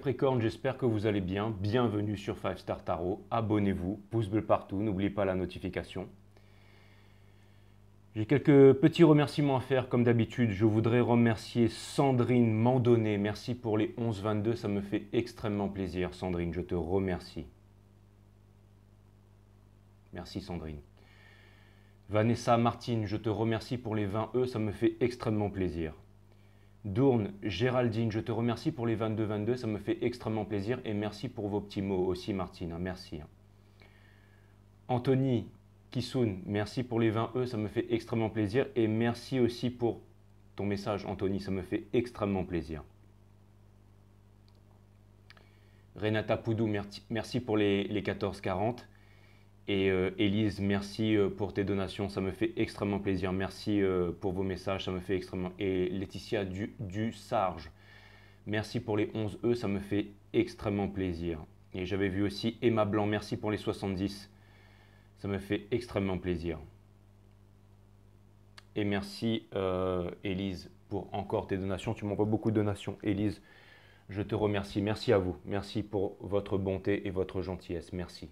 Capricorne, j'espère que vous allez bien. Bienvenue sur 5 Star Tarot. Abonnez-vous, pouce bleu partout, n'oubliez pas la notification. J'ai quelques petits remerciements à faire comme d'habitude. Je voudrais remercier Sandrine Mandonnet. Merci pour les 11-22, ça me fait extrêmement plaisir. Sandrine, je te remercie. Merci Sandrine. Vanessa Martine, je te remercie pour les 20 ça me fait extrêmement plaisir. Dourne, Géraldine, je te remercie pour les 22-22, ça me fait extrêmement plaisir et merci pour vos petits mots aussi Martine, merci. Anthony Kissoun, merci pour les 20 ça me fait extrêmement plaisir et merci aussi pour ton message Anthony, ça me fait extrêmement plaisir. Renata Poudou, merci pour les 14,40. Et Élise, merci pour tes donations, ça me fait extrêmement plaisir. Merci pour vos messages, ça me fait extrêmement... Et Laetitia du Sarge, merci pour les 11 ça me fait extrêmement plaisir. Et j'avais vu aussi Emma Blanc, merci pour les 70, ça me fait extrêmement plaisir. Et merci Élise pour encore tes donations, tu m'envoies beaucoup de donations. Élise, je te remercie, merci à vous. Merci pour votre bonté et votre gentillesse, merci.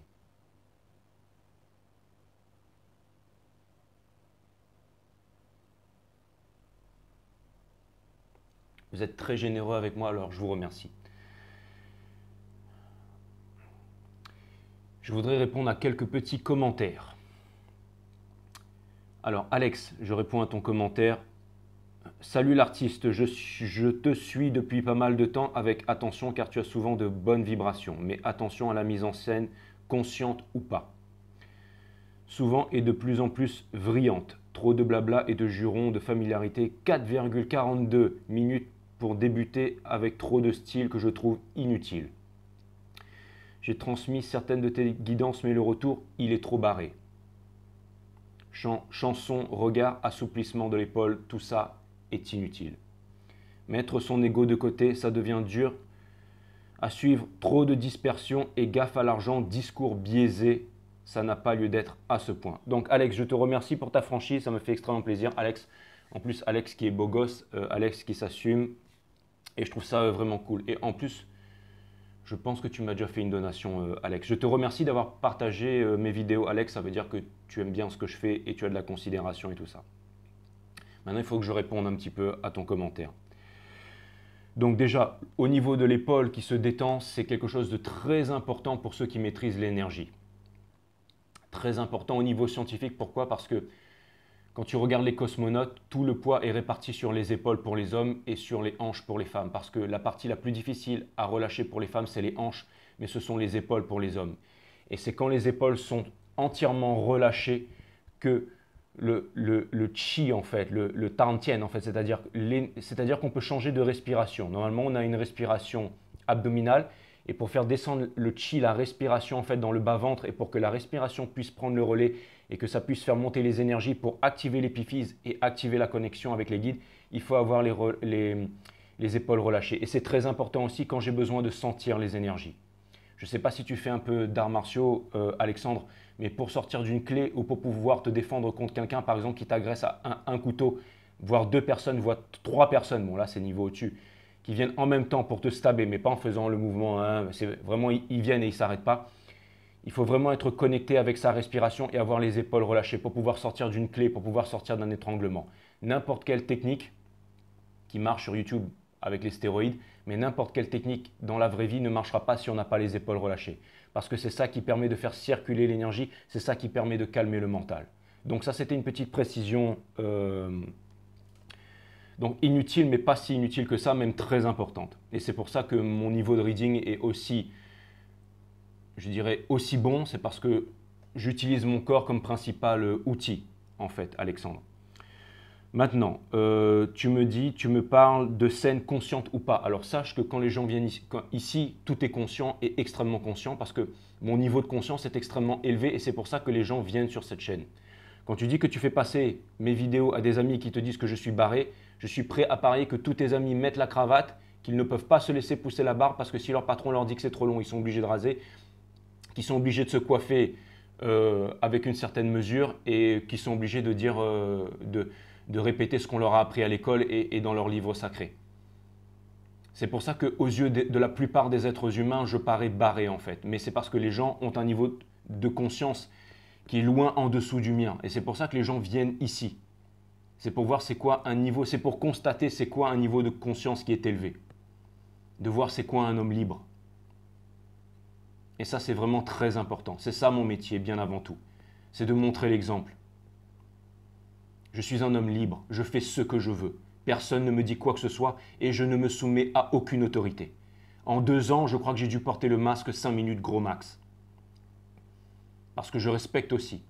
Vous êtes très généreux avec moi, alors je vous remercie. Je voudrais répondre à quelques petits commentaires. Alors Alex, je réponds à ton commentaire. Salut l'artiste, je te suis depuis pas mal de temps avec attention car tu as souvent de bonnes vibrations. Mais attention à la mise en scène, consciente ou pas. Souvent et de plus en plus vrillante. Trop de blabla et de jurons, de familiarité. 4,42 minutes pour débuter avec trop de style que je trouve inutile. J'ai transmis certaines de tes guidances, mais le retour, il est trop barré. Chanson, regard, assouplissement de l'épaule, tout ça est inutile. Mettre son ego de côté, ça devient dur à suivre. Trop de dispersion et gaffe à l'argent, discours biaisé, ça n'a pas lieu d'être à ce point. Donc Alex, je te remercie pour ta franchise, ça me fait extrêmement plaisir. Alex, en plus Alex qui est beau gosse, Alex qui s'assume. Et je trouve ça vraiment cool. Et en plus, je pense que tu m'as déjà fait une donation, Alex. Je te remercie d'avoir partagé mes vidéos, Alex. Ça veut dire que tu aimes bien ce que je fais et tu as de la considération et tout ça. Maintenant, il faut que je réponde un petit peu à ton commentaire. Donc déjà, au niveau de l'épaule qui se détend, c'est quelque chose de très important pour ceux qui maîtrisent l'énergie. Très important au niveau scientifique. Pourquoi? Parce que quand tu regardes les cosmonautes, tout le poids est réparti sur les épaules pour les hommes et sur les hanches pour les femmes. Parce que la partie la plus difficile à relâcher pour les femmes, c'est les hanches, mais ce sont les épaules pour les hommes. Et c'est quand les épaules sont entièrement relâchées que le chi, en fait, le tantien, en fait, c'est-à-dire qu'on peut changer de respiration. Normalement, on a une respiration abdominale. Et pour faire descendre le chi, la respiration en fait dans le bas-ventre et pour que la respiration puisse prendre le relais et que ça puisse faire monter les énergies pour activer l'épiphyse et activer la connexion avec les guides, il faut avoir les épaules relâchées. Et c'est très important aussi quand j'ai besoin de sentir les énergies. Je ne sais pas si tu fais un peu d'arts martiaux, Alexandre, mais pour sortir d'une clé ou pour pouvoir te défendre contre quelqu'un, par exemple, qui t'agresse à un couteau, voire 2 personnes, voire 3 personnes, bon là c'est niveau au-dessus, qui viennent en même temps pour te stabber, mais pas en faisant le mouvement, hein, c'est vraiment, ils viennent et ils ne s'arrêtent pas. Il faut vraiment être connecté avec sa respiration et avoir les épaules relâchées pour pouvoir sortir d'une clé, pour pouvoir sortir d'un étranglement. N'importe quelle technique qui marche sur YouTube avec les stéroïdes, mais n'importe quelle technique dans la vraie vie ne marchera pas si on n'a pas les épaules relâchées. Parce que c'est ça qui permet de faire circuler l'énergie, c'est ça qui permet de calmer le mental. Donc ça, c'était une petite précision donc inutile, mais pas si inutile que ça, même très importante. Et c'est pour ça que mon niveau de reading est aussi, je dirais, aussi bon. C'est parce que j'utilise mon corps comme principal outil, en fait, Alexandre. Maintenant, tu me parles de scène consciente ou pas. Alors sache que quand les gens viennent ici, tout est conscient et extrêmement conscient parce que mon niveau de conscience est extrêmement élevé et c'est pour ça que les gens viennent sur cette chaîne. Quand tu dis que tu fais passer mes vidéos à des amis qui te disent que je suis barré, je suis prêt à parier que tous tes amis mettent la cravate, qu'ils ne peuvent pas se laisser pousser la barbe parce que si leur patron leur dit que c'est trop long, ils sont obligés de raser, qu'ils sont obligés de se coiffer avec une certaine mesure et qu'ils sont obligés de dire, de répéter ce qu'on leur a appris à l'école et dans leurs livres sacrés. C'est pour ça qu'aux yeux de la plupart des êtres humains, je parais barré en fait. Mais c'est parce que les gens ont un niveau de conscience qui est loin en dessous du mien. Et c'est pour ça que les gens viennent ici. C'est pour voir c'est quoi un niveau, c'est pour constater c'est quoi un niveau de conscience qui est élevé. De voir c'est quoi un homme libre. Et ça c'est vraiment très important. C'est ça mon métier bien avant tout. C'est de montrer l'exemple. Je suis un homme libre, je fais ce que je veux. Personne ne me dit quoi que ce soit et je ne me soumets à aucune autorité. En 2 ans, je crois que j'ai dû porter le masque 5 minutes gros max. Parce que je respecte aussi.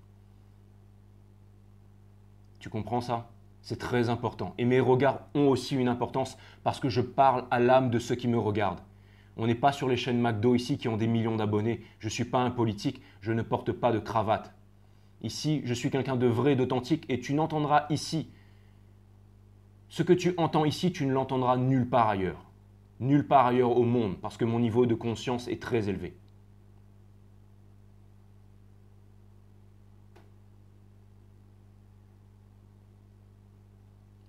Tu comprends ça? C'est très important. Et mes regards ont aussi une importance parce que je parle à l'âme de ceux qui me regardent. On n'est pas sur les chaînes McDo ici qui ont des millions d'abonnés. Je ne suis pas un politique, je ne porte pas de cravate. Ici, je suis quelqu'un de vrai, d'authentique et tu n'entendras ici. Ce que tu entends ici, tu ne l'entendras nulle part ailleurs. Nulle part ailleurs au monde parce que mon niveau de conscience est très élevé.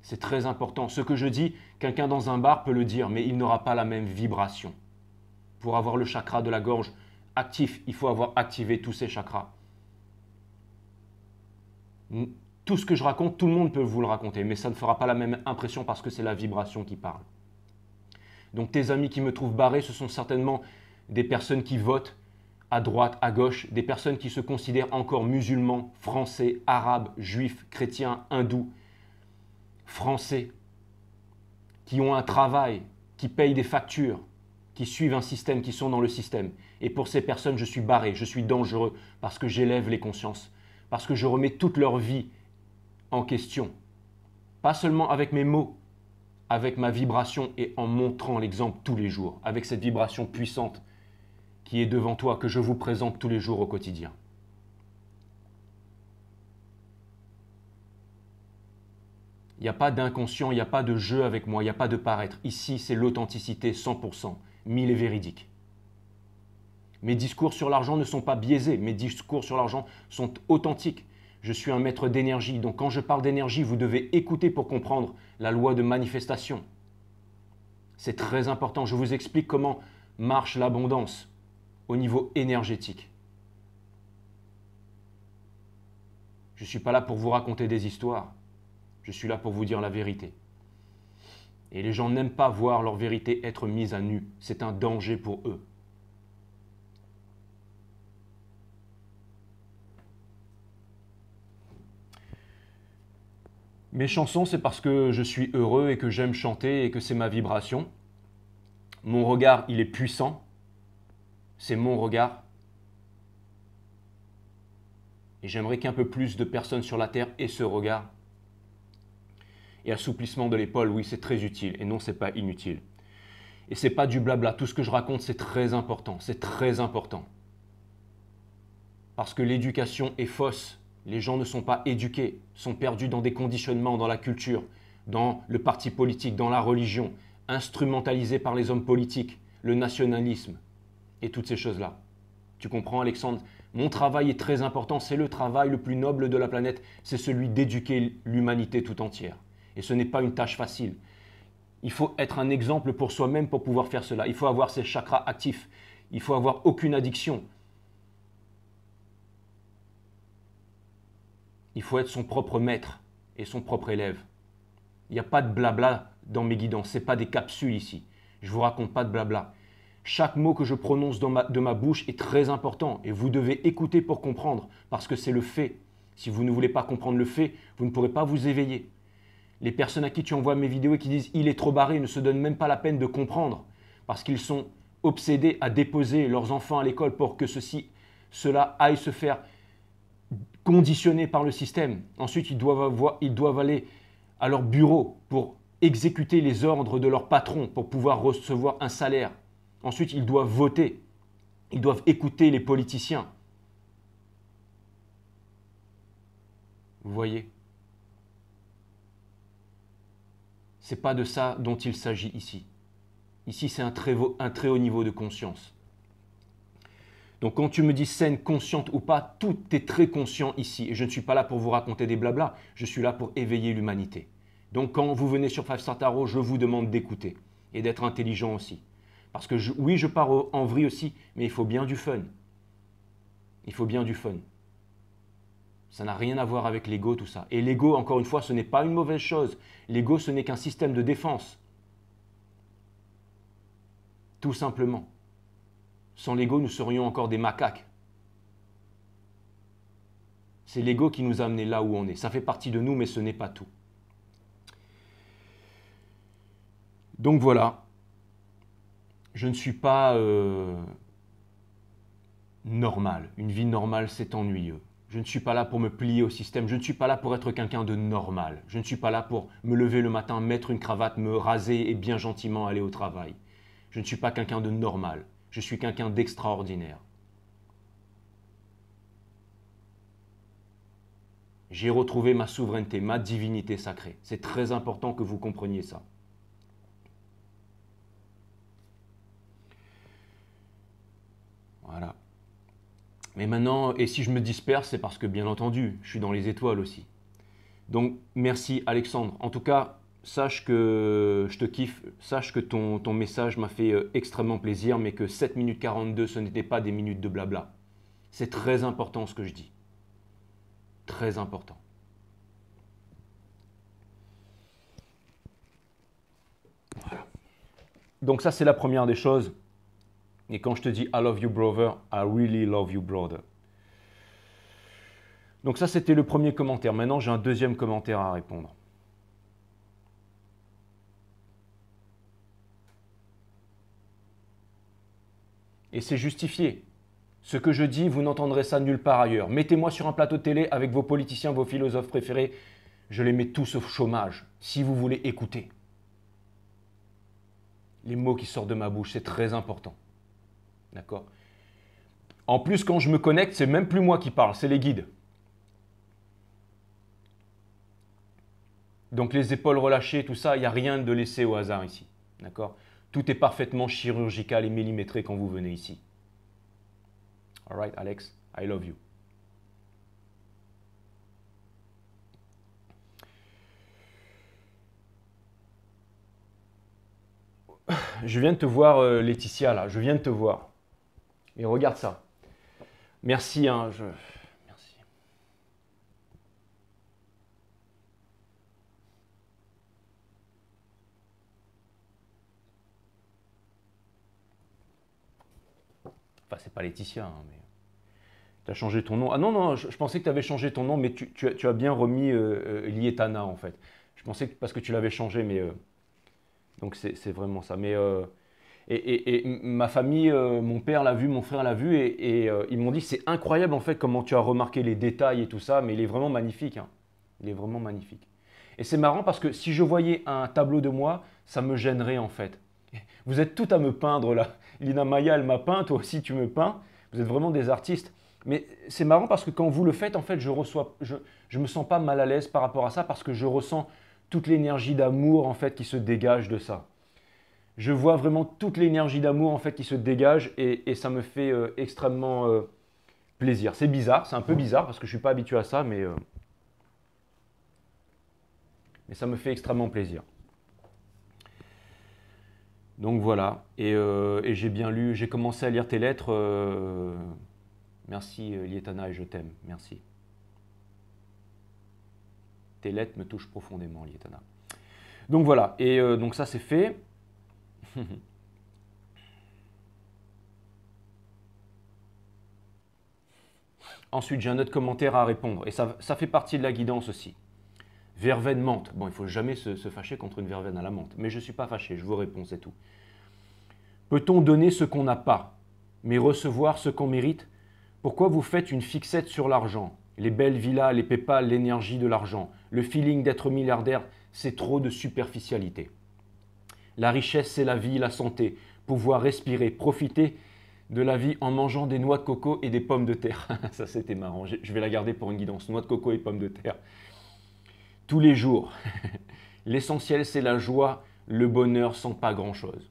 C'est très important. Ce que je dis, quelqu'un dans un bar peut le dire, mais il n'aura pas la même vibration. Pour avoir le chakra de la gorge actif, il faut avoir activé tous ces chakras. Tout ce que je raconte, tout le monde peut vous le raconter, mais ça ne fera pas la même impression parce que c'est la vibration qui parle. Donc tes amis qui me trouvent barré, ce sont certainement des personnes qui votent à droite, à gauche, des personnes qui se considèrent encore musulmans, français, arabes, juifs, chrétiens, hindous, français, qui ont un travail, qui payent des factures, qui suivent un système, qui sont dans le système. Et pour ces personnes, je suis barré, je suis dangereux parce que j'élève les consciences, parce que je remets toute leur vie en question. Pas seulement avec mes mots, avec ma vibration et en montrant l'exemple tous les jours, avec cette vibration puissante qui est devant toi, que je vous présente tous les jours au quotidien. Il n'y a pas d'inconscient, il n'y a pas de jeu avec moi, il n'y a pas de paraître. Ici, c'est l'authenticité 100%, 1000 et véridique. Mes discours sur l'argent ne sont pas biaisés, mes discours sur l'argent sont authentiques. Je suis un maître d'énergie, donc quand je parle d'énergie, vous devez écouter pour comprendre la loi de manifestation. C'est très important, je vous explique comment marche l'abondance au niveau énergétique. Je ne suis pas là pour vous raconter des histoires, je suis là pour vous dire la vérité. Et les gens n'aiment pas voir leur vérité être mise à nu, c'est un danger pour eux. Mes chansons, c'est parce que je suis heureux et que j'aime chanter et que c'est ma vibration. Mon regard, il est puissant. C'est mon regard. Et j'aimerais qu'un peu plus de personnes sur la Terre aient ce regard. Et assouplissement de l'épaule, oui, c'est très utile. Et non, c'est pas inutile. Et c'est pas du blabla. Tout ce que je raconte, c'est très important. C'est très important. Parce que l'éducation est fausse. Les gens ne sont pas éduqués, sont perdus dans des conditionnements, dans la culture, dans le parti politique, dans la religion, instrumentalisés par les hommes politiques, le nationalisme et toutes ces choses-là. Tu comprends, Alexandre? Mon travail est très important, c'est le travail le plus noble de la planète, c'est celui d'éduquer l'humanité tout entière. Et ce n'est pas une tâche facile. Il faut être un exemple pour soi-même pour pouvoir faire cela. Il faut avoir ses chakras actifs, il faut avoir aucune addiction. Il faut être son propre maître et son propre élève. Il n'y a pas de blabla dans mes guidances, ce n'est pas des capsules ici. Je ne vous raconte pas de blabla. Chaque mot que je prononce de ma bouche est très important et vous devez écouter pour comprendre parce que c'est le fait. Si vous ne voulez pas comprendre le fait, vous ne pourrez pas vous éveiller. Les personnes à qui tu envoies mes vidéos et qui disent « il est trop barré » ne se donnent même pas la peine de comprendre parce qu'ils sont obsédés à déposer leurs enfants à l'école pour que cela aille se faire conditionnés par le système. Ensuite, ils doivent aller à leur bureau pour exécuter les ordres de leur patron, pour pouvoir recevoir un salaire. Ensuite, ils doivent voter. Ils doivent écouter les politiciens. Vous voyez? Ce n'est pas de ça dont il s'agit ici. Ici, c'est un très haut niveau de conscience. Donc quand tu me dis saine, consciente ou pas, tout est très conscient ici. Et je ne suis pas là pour vous raconter des blablas, je suis là pour éveiller l'humanité. Donc quand vous venez sur 5 Star Tarot, je vous demande d'écouter. et d'être intelligent aussi. Parce que oui, je pars en vrille aussi, mais il faut bien du fun. Il faut bien du fun. Ça n'a rien à voir avec l'ego, tout ça. Et l'ego, encore une fois, ce n'est pas une mauvaise chose. L'ego, ce n'est qu'un système de défense. Tout simplement. Sans l'ego, nous serions encore des macaques. C'est l'ego qui nous a amenés là où on est. Ça fait partie de nous, mais ce n'est pas tout. Donc voilà. Je ne suis pas normal. Une vie normale, c'est ennuyeux. Je ne suis pas là pour me plier au système. Je ne suis pas là pour être quelqu'un de normal. Je ne suis pas là pour me lever le matin, mettre une cravate, me raser et bien gentiment aller au travail. Je ne suis pas quelqu'un de normal. Je suis quelqu'un d'extraordinaire. J'ai retrouvé ma souveraineté, ma divinité sacrée. C'est très important que vous compreniez ça. Voilà. Mais maintenant, et si je me disperse, c'est parce que, bien entendu, je suis dans les étoiles aussi. Donc, merci Alexandre. En tout cas, sache que je te kiffe, sache que ton message m'a fait extrêmement plaisir, mais que 7 minutes 42, ce n'était pas des minutes de blabla. C'est très important ce que je dis. Très important. Voilà. Donc ça, c'est la première des choses. Et quand je te dis I love you brother, I really love you brother. Donc ça, c'était le premier commentaire. Maintenant, j'ai un deuxième commentaire à répondre. Et c'est justifié. Ce que je dis, vous n'entendrez ça nulle part ailleurs. Mettez-moi sur un plateau de télé avec vos politiciens, vos philosophes préférés. Je les mets tous au chômage, si vous voulez écouter. Les mots qui sortent de ma bouche, c'est très important. D'accord? En plus, quand je me connecte, c'est même plus moi qui parle, c'est les guides. Donc les épaules relâchées, tout ça, il n'y a rien de laissé au hasard ici. D'accord? Tout est parfaitement chirurgical et millimétré quand vous venez ici. All right, Alex, I love you. Je viens de te voir, Laetitia, là. Je viens de te voir. Et regarde ça. Merci, hein. Merci. Enfin, c'est pas Laetitia, hein, mais... Tu as changé ton nom. Ah non, non, je pensais que tu avais changé ton nom, mais tu as bien remis Lietana, en fait. Je pensais que parce que tu l'avais changé, mais... donc, c'est vraiment ça. Mais... Et ma famille, mon père l'a vu, mon frère l'a vu, et ils m'ont dit, c'est incroyable, en fait, comment tu as remarqué les détails et tout ça, mais il est vraiment magnifique, hein. Il est vraiment magnifique. Et c'est marrant parce que si je voyais un tableau de moi, ça me gênerait, en fait. Vous êtes tout à me peindre, là. Lina Maya, elle m'a peint, toi aussi, tu me peins. Vous êtes vraiment des artistes. Mais c'est marrant parce que quand vous le faites, en fait, je me sens pas mal à l'aise par rapport à ça parce que je ressens toute l'énergie d'amour, en fait, qui se dégage de ça. Je vois vraiment toute l'énergie d'amour, en fait, qui se dégage et ça me fait extrêmement plaisir. C'est bizarre, c'est un peu bizarre parce que je ne suis pas habitué à ça, mais ça me fait extrêmement plaisir. Donc voilà, et j'ai bien lu, j'ai commencé à lire tes lettres. Merci Lietana et je t'aime, merci. Tes lettres me touchent profondément, Lietana. Donc voilà, et donc ça c'est fait. Ensuite, j'ai un autre commentaire à répondre, et ça fait partie de la guidance aussi. Verveine menthe. Bon, il ne faut jamais se fâcher contre une verveine à la menthe, mais je ne suis pas fâché, je vous réponds, c'est tout. Peut-on donner ce qu'on n'a pas, mais recevoir ce qu'on mérite? Pourquoi vous faites une fixette sur l'argent? Les belles villas, les PayPal, l'énergie de l'argent, le feeling d'être milliardaire, c'est trop de superficialité. La richesse, c'est la vie, la santé, pouvoir respirer, profiter de la vie en mangeant des noix de coco et des pommes de terre. Ça, c'était marrant. Je vais la garder pour une guidance. Noix de coco et pommes de terre. Tous les jours. L'essentiel, c'est la joie, le bonheur sans pas grand-chose.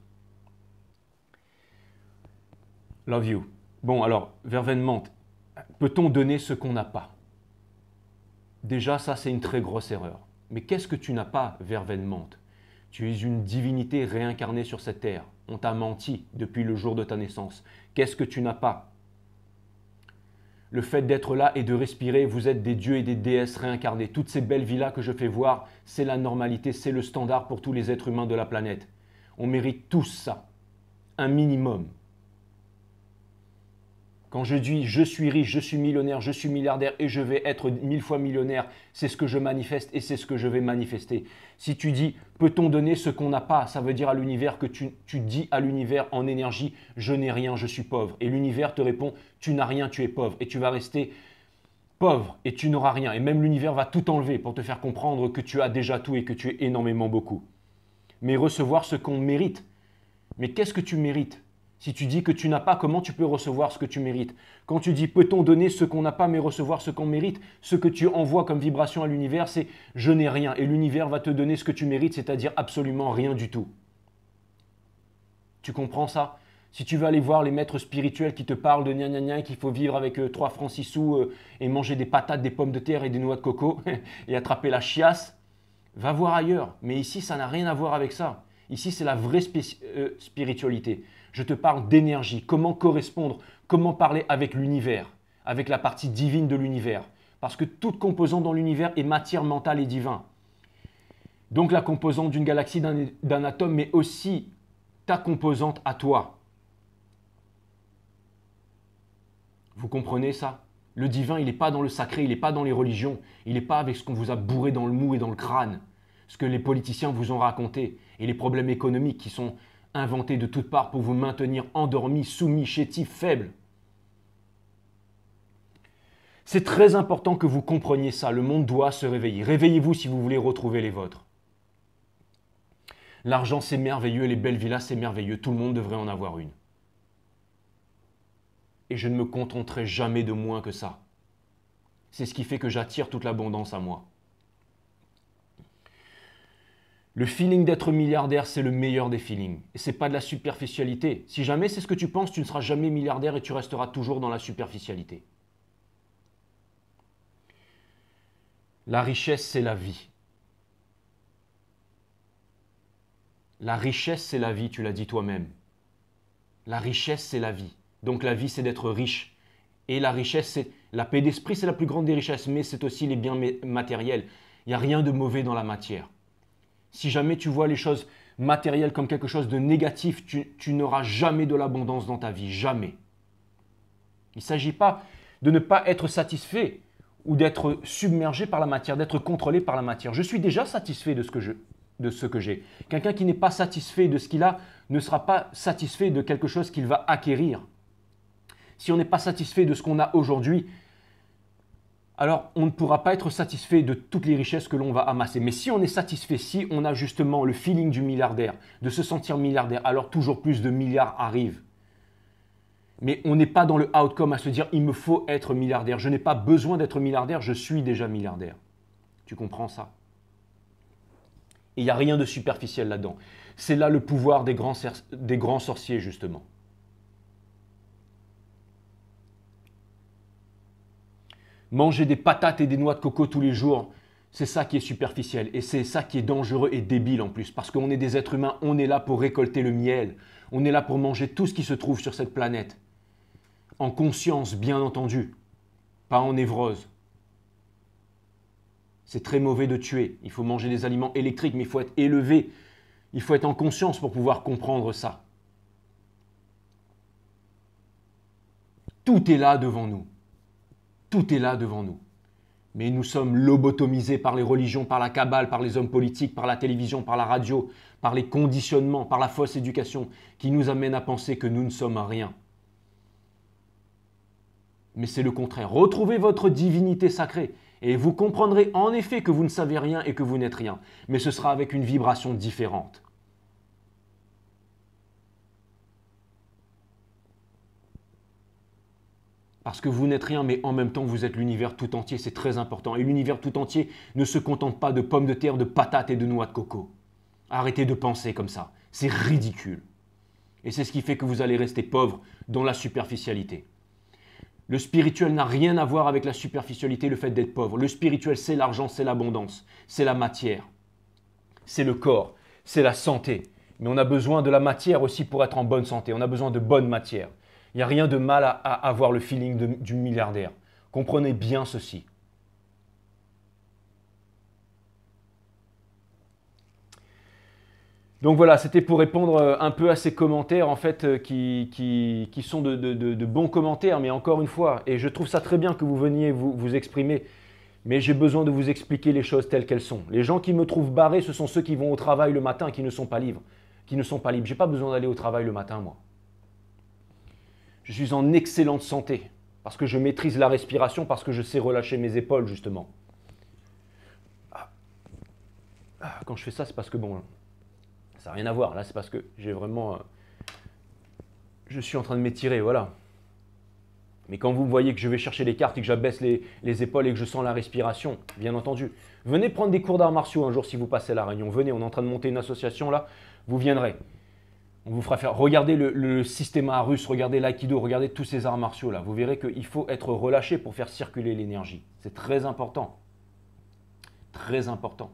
Love you. Bon, alors, verveine menthe. Peut-on donner ce qu'on n'a pas? Déjà, ça, c'est une très grosse erreur. Mais qu'est-ce que tu n'as pas, verveine menthe? Tu es une divinité réincarnée sur cette terre. On t'a menti depuis le jour de ta naissance. Qu'est-ce que tu n'as pas? Le fait d'être là et de respirer, vous êtes des dieux et des déesses réincarnés. Toutes ces belles villas que je fais voir, c'est la normalité, c'est le standard pour tous les êtres humains de la planète. On mérite tous ça, un minimum. Quand je dis je suis riche, je suis millionnaire, je suis milliardaire et je vais être 1000 fois millionnaire, c'est ce que je manifeste et c'est ce que je vais manifester. Si tu dis peut-on donner ce qu'on n'a pas, ça veut dire à l'univers que tu dis à l'univers en énergie je n'ai rien, je suis pauvre. Et l'univers te répond tu n'as rien, tu es pauvre. Et tu vas rester pauvre et tu n'auras rien. Et même l'univers va tout enlever pour te faire comprendre que tu as déjà tout et que tu es énormément beaucoup. Mais recevoir ce qu'on mérite. Mais qu'est-ce que tu mérites? Si tu dis que tu n'as pas, comment tu peux recevoir ce que tu mérites? Quand tu dis peut-on donner ce qu'on n'a pas mais recevoir ce qu'on mérite, ce que tu envoies comme vibration à l'univers, c'est je n'ai rien. Et l'univers va te donner ce que tu mérites, c'est-à-dire absolument rien du tout. Tu comprends ça? Si tu veux aller voir les maîtres spirituels qui te parlent de gna gna gna, qu'il faut vivre avec 3 francs 6 sous et manger des patates, des pommes de terre et des noix de coco et attraper la chiasse, va voir ailleurs. Mais ici, ça n'a rien à voir avec ça. Ici, c'est la vraie spiritualité. Je te parle d'énergie, comment correspondre, comment parler avec l'univers, avec la partie divine de l'univers. Parce que toute composante dans l'univers est matière mentale et divin. Donc la composante d'une galaxie, d'un atome, mais aussi ta composante à toi. Vous comprenez ça? Le divin, il n'est pas dans le sacré, il n'est pas dans les religions, il n'est pas avec ce qu'on vous a bourré dans le mou et dans le crâne, ce que les politiciens vous ont raconté, et les problèmes économiques qui sont inventés de toutes parts pour vous maintenir endormis, soumis, chétifs, faibles. C'est très important que vous compreniez ça, le monde doit se réveiller. Réveillez-vous si vous voulez retrouver les vôtres. L'argent c'est merveilleux, les belles villas c'est merveilleux, tout le monde devrait en avoir une. Et je ne me contenterai jamais de moins que ça. C'est ce qui fait que j'attire toute l'abondance à moi. Le feeling d'être milliardaire, c'est le meilleur des feelings. Et ce n'est pas de la superficialité. Si jamais c'est ce que tu penses, tu ne seras jamais milliardaire et tu resteras toujours dans la superficialité. La richesse, c'est la vie. La richesse, c'est la vie, tu l'as dit toi-même. La richesse, c'est la vie. Donc la vie, c'est d'être riche. Et la richesse, c'est la paix d'esprit, c'est la plus grande des richesses, mais c'est aussi les biens matériels. Il n'y a rien de mauvais dans la matière. Si jamais tu vois les choses matérielles comme quelque chose de négatif, tu n'auras jamais de l'abondance dans ta vie, jamais. Il ne s'agit pas de ne pas être satisfait ou d'être submergé par la matière, d'être contrôlé par la matière. Je suis déjà satisfait de ce que j'ai. Quelqu'un qui n'est pas satisfait de ce qu'il a ne sera pas satisfait de quelque chose qu'il va acquérir. Si on n'est pas satisfait de ce qu'on a aujourd'hui, alors on ne pourra pas être satisfait de toutes les richesses que l'on va amasser. Mais si on est satisfait, si on a justement le feeling du milliardaire, de se sentir milliardaire, alors toujours plus de milliards arrivent. Mais on n'est pas dans le outcome à se dire « il me faut être milliardaire ». Je n'ai pas besoin d'être milliardaire, je suis déjà milliardaire. Tu comprends ça? Et il n'y a rien de superficiel là-dedans. C'est là le pouvoir des grands sorciers, justement. Manger des patates et des noix de coco tous les jours, c'est ça qui est superficiel. Et c'est ça qui est dangereux et débile en plus. Parce qu'on est des êtres humains, on est là pour récolter le miel. On est là pour manger tout ce qui se trouve sur cette planète. En conscience, bien entendu. Pas en névrose. C'est très mauvais de tuer. Il faut manger des aliments électriques, mais il faut être élevé. Il faut être en conscience pour pouvoir comprendre ça. Tout est là devant nous. Tout est là devant nous. Mais nous sommes lobotomisés par les religions, par la cabale, par les hommes politiques, par la télévision, par la radio, par les conditionnements, par la fausse éducation qui nous amène à penser que nous ne sommes rien. Mais c'est le contraire. Retrouvez votre divinité sacrée et vous comprendrez en effet que vous ne savez rien et que vous n'êtes rien. Mais ce sera avec une vibration différente. Parce que vous n'êtes rien, mais en même temps, vous êtes l'univers tout entier. C'est très important. Et l'univers tout entier ne se contente pas de pommes de terre, de patates et de noix de coco. Arrêtez de penser comme ça. C'est ridicule. Et c'est ce qui fait que vous allez rester pauvre dans la superficialité. Le spirituel n'a rien à voir avec la superficialité, le fait d'être pauvre. Le spirituel, c'est l'argent, c'est l'abondance, c'est la matière, c'est le corps, c'est la santé. Mais on a besoin de la matière aussi pour être en bonne santé. On a besoin de bonne matière. Il n'y a rien de mal à avoir le feeling du milliardaire. Comprenez bien ceci. Donc voilà, c'était pour répondre un peu à ces commentaires en fait qui sont de bons commentaires, mais encore une fois, et je trouve ça très bien que vous veniez vous exprimer, mais j'ai besoin de vous expliquer les choses telles qu'elles sont. Les gens qui me trouvent barré, ce sont ceux qui vont au travail le matin et qui ne sont pas libres. Je n'ai pas besoin d'aller au travail le matin, moi. Je suis en excellente santé parce que je maîtrise la respiration, parce que je sais relâcher mes épaules justement. Quand je fais ça, c'est parce que bon, ça n'a rien à voir. Là, c'est parce que j'ai vraiment, je suis en train de m'étirer, voilà. Mais quand vous voyez que je vais chercher les cartes et que j'abaisse les épaules et que je sens la respiration, bien entendu. Venez prendre des cours d'arts martiaux un jour si vous passez à La Réunion. Venez, on est en train de monter une association là, vous viendrez. On vous fera faire, regardez le système russe, regardez l'aïkido, regardez tous ces arts martiaux là. Vous verrez qu'il faut être relâché pour faire circuler l'énergie. C'est très important. Très important.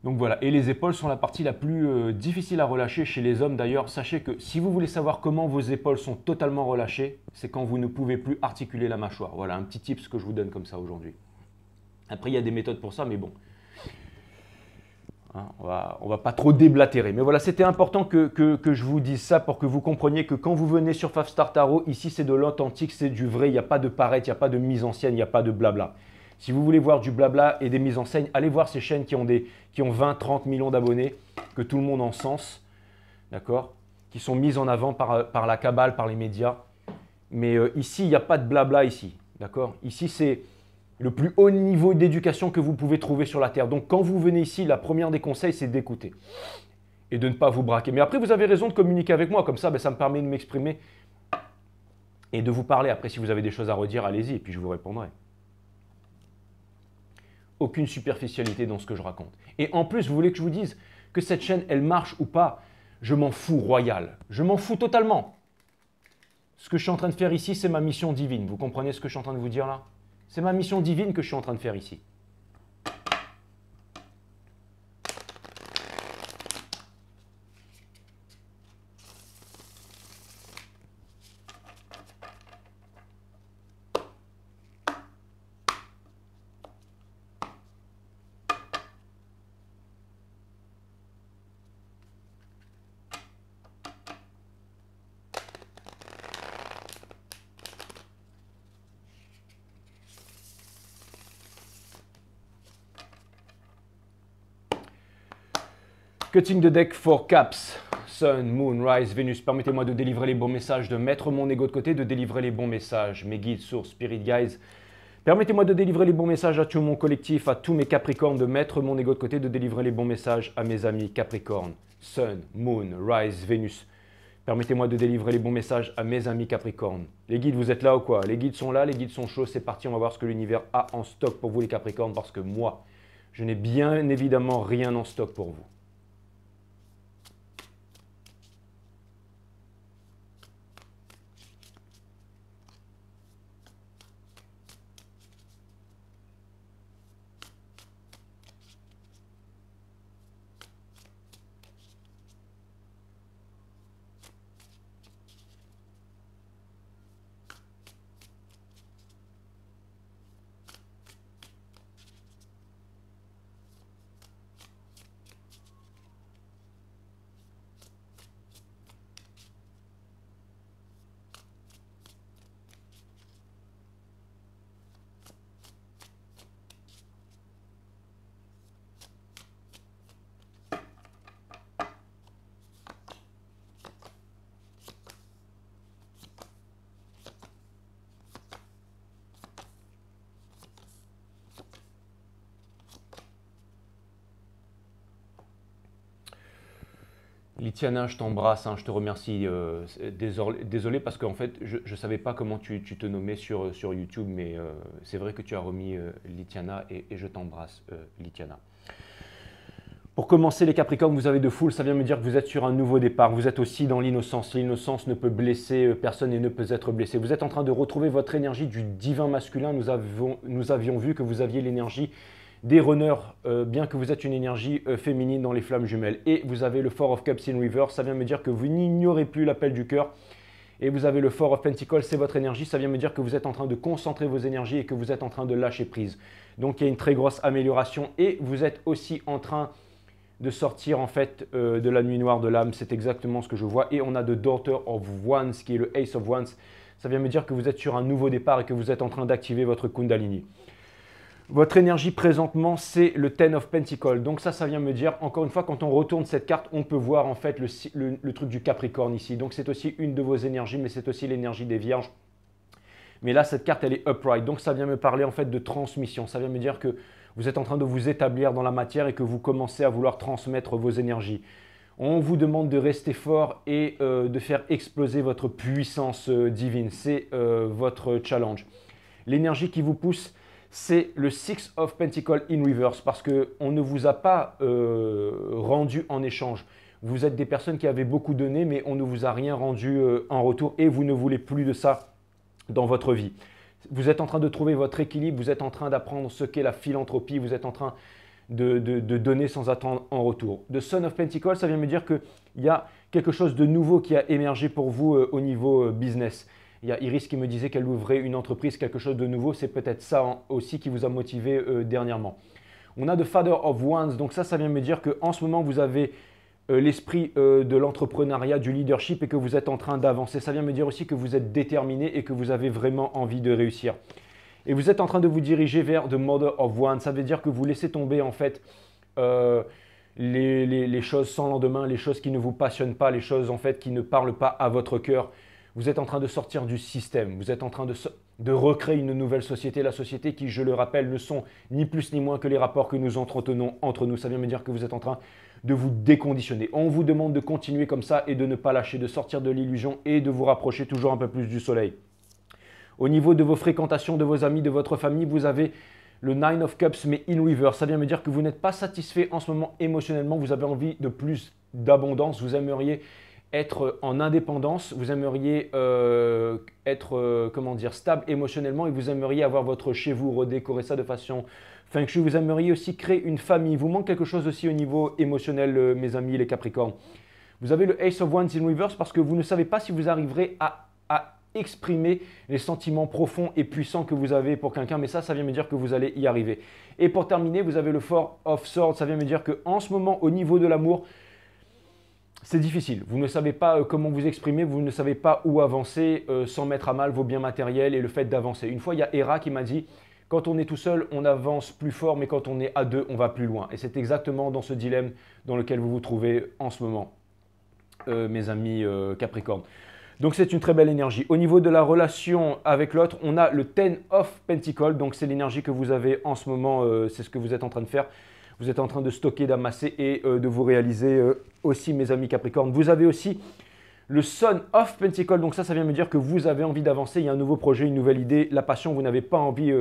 Donc voilà, et les épaules sont la partie la plus difficile à relâcher chez les hommes. D'ailleurs, sachez que si vous voulez savoir comment vos épaules sont totalement relâchées, c'est quand vous ne pouvez plus articuler la mâchoire. Voilà, un petit tips que je vous donne comme ça aujourd'hui. Après, il y a des méthodes pour ça, mais bon. Hein, on va pas trop déblatérer. Mais voilà, c'était important que je vous dise ça pour que vous compreniez que quand vous venez sur Five Star Tarot, ici c'est de l'authentique, c'est du vrai, il n'y a pas de paraître, il n'y a pas de mise en scène, il n'y a pas de blabla. Si vous voulez voir du blabla et des mises en scène, allez voir ces chaînes qui ont 20, 30 millions d'abonnés, que tout le monde encense, d'accord, qui sont mises en avant par la cabale, par les médias. Mais ici, il n'y a pas de blabla ici, d'accord. Ici, c'est le plus haut niveau d'éducation que vous pouvez trouver sur la Terre. Donc, quand vous venez ici, la première des conseils, c'est d'écouter et de ne pas vous braquer. Mais après, vous avez raison de communiquer avec moi. Comme ça, ben, ça me permet de m'exprimer et de vous parler. Après, si vous avez des choses à redire, allez-y et puis je vous répondrai. Aucune superficialité dans ce que je raconte. Et en plus, vous voulez que je vous dise que cette chaîne, elle marche ou pas? Je m'en fous royal. Je m'en fous totalement. Ce que je suis en train de faire ici, c'est ma mission divine. Vous comprenez ce que je suis en train de vous dire là? C'est ma mission divine que je suis en train de faire ici. Cutting the deck for caps. Sun, Moon, Rise, Vénus. Permettez-moi de délivrer les bons messages, de mettre mon ego de côté, de délivrer les bons messages. Mes guides, sources, spirit guides. Permettez-moi de délivrer les bons messages à tout mon collectif, à tous mes Capricornes, de mettre mon ego de côté, de délivrer les bons messages à mes amis Capricornes. Sun, Moon, Rise, Vénus. Permettez-moi de délivrer les bons messages à mes amis Capricornes. Les guides, vous êtes là ou quoi? Les guides sont là, les guides sont chauds. C'est parti, on va voir ce que l'univers a en stock pour vous les Capricornes, parce que moi, je n'ai bien évidemment rien en stock pour vous. Litiana, je t'embrasse, hein, je te remercie. Désolé parce qu'en fait, je ne savais pas comment tu te nommais sur YouTube, mais c'est vrai que tu as remis Litiana et je t'embrasse, Litiana. Pour commencer, les Capricornes, vous avez de full, ça vient me dire que vous êtes sur un nouveau départ. Vous êtes aussi dans l'innocence. L'innocence ne peut blesser personne et ne peut être blessée. Vous êtes en train de retrouver votre énergie du divin masculin. Nous avions vu que vous aviez l'énergie des runners, bien que vous êtes une énergie féminine dans les flammes jumelles. Et vous avez le Four of Cups in reverse, ça vient me dire que vous n'ignorez plus l'appel du cœur. Et vous avez le Four of Pentacles, c'est votre énergie, ça vient me dire que vous êtes en train de concentrer vos énergies et que vous êtes en train de lâcher prise. Donc il y a une très grosse amélioration et vous êtes aussi en train de sortir en fait de la nuit noire de l'âme, c'est exactement ce que je vois. Et on a The Daughter of Wands qui est le Ace of Wands, ça vient me dire que vous êtes sur un nouveau départ et que vous êtes en train d'activer votre Kundalini. Votre énergie présentement, c'est le Ten of Pentacles. Donc ça vient me dire, encore une fois, quand on retourne cette carte, on peut voir en fait le truc du Capricorne ici. Donc c'est aussi une de vos énergies, mais c'est aussi l'énergie des Vierges. Mais là, cette carte, elle est upright. Donc ça vient me parler en fait de transmission. Ça vient me dire que vous êtes en train de vous établir dans la matière et que vous commencez à vouloir transmettre vos énergies. On vous demande de rester fort et de faire exploser votre puissance divine. C'est votre challenge. L'énergie qui vous pousse, c'est le Six of Pentacles in reverse parce qu'on ne vous a pas rendu en échange. Vous êtes des personnes qui avaient beaucoup donné, mais on ne vous a rien rendu en retour et vous ne voulez plus de ça dans votre vie. Vous êtes en train de trouver votre équilibre, vous êtes en train d'apprendre ce qu'est la philanthropie, vous êtes en train de donner sans attendre en retour. The Son of Pentacles, ça vient me dire qu'il y a quelque chose de nouveau qui a émergé pour vous au niveau business. Il y a Iris qui me disait qu'elle ouvrait une entreprise, quelque chose de nouveau. C'est peut-être ça aussi qui vous a motivé dernièrement. On a The Father of Wands. Donc ça vient me dire qu'en ce moment, vous avez l'esprit de l'entrepreneuriat, du leadership et que vous êtes en train d'avancer. Ça vient me dire aussi que vous êtes déterminé et que vous avez vraiment envie de réussir. Et vous êtes en train de vous diriger vers The Mother of Wands. Ça veut dire que vous laissez tomber en fait les choses sans lendemain, les choses qui ne vous passionnent pas, les choses en fait qui ne parlent pas à votre cœur. Vous êtes en train de sortir du système, vous êtes en train de recréer une nouvelle société, la société qui, je le rappelle, ne sont ni plus ni moins que les rapports que nous entretenons entre nous. Ça vient me dire que vous êtes en train de vous déconditionner. On vous demande de continuer comme ça et de ne pas lâcher, de sortir de l'illusion et de vous rapprocher toujours un peu plus du soleil. Au niveau de vos fréquentations, de vos amis, de votre famille, vous avez le Nine of Cups mais in reverse. Ça vient me dire que vous n'êtes pas satisfait en ce moment émotionnellement, vous avez envie de plus d'abondance, vous aimeriez être en indépendance, vous aimeriez être stable émotionnellement et vous aimeriez avoir votre chez vous, redécorer ça de façon feng shui. Vous aimeriez aussi créer une famille. Il vous manque quelque chose aussi au niveau émotionnel, mes amis les Capricornes. Vous avez le Ace of Wands in reverse parce que vous ne savez pas si vous arriverez à exprimer les sentiments profonds et puissants que vous avez pour quelqu'un, mais ça vient me dire que vous allez y arriver. Et pour terminer, vous avez le Four of Swords. Ça vient me dire qu'en ce moment, au niveau de l'amour, c'est difficile. Vous ne savez pas comment vous exprimer, vous ne savez pas où avancer sans mettre à mal vos biens matériels et le fait d'avancer. Une fois, il y a Hera qui m'a dit « Quand on est tout seul, on avance plus fort, mais quand on est à deux, on va plus loin. » Et c'est exactement dans ce dilemme dans lequel vous vous trouvez en ce moment, mes amis Capricorne. Donc c'est une très belle énergie. Au niveau de la relation avec l'autre, on a le Ten of Pentacles. Donc c'est l'énergie que vous avez en ce moment, c'est ce que vous êtes en train de faire. Vous êtes en train de stocker, d'amasser et de vous réaliser aussi, mes amis Capricorne. Vous avez aussi le Son of Pentacles. Donc ça vient me dire que vous avez envie d'avancer. Il y a un nouveau projet, une nouvelle idée. La passion, vous n'avez pas envie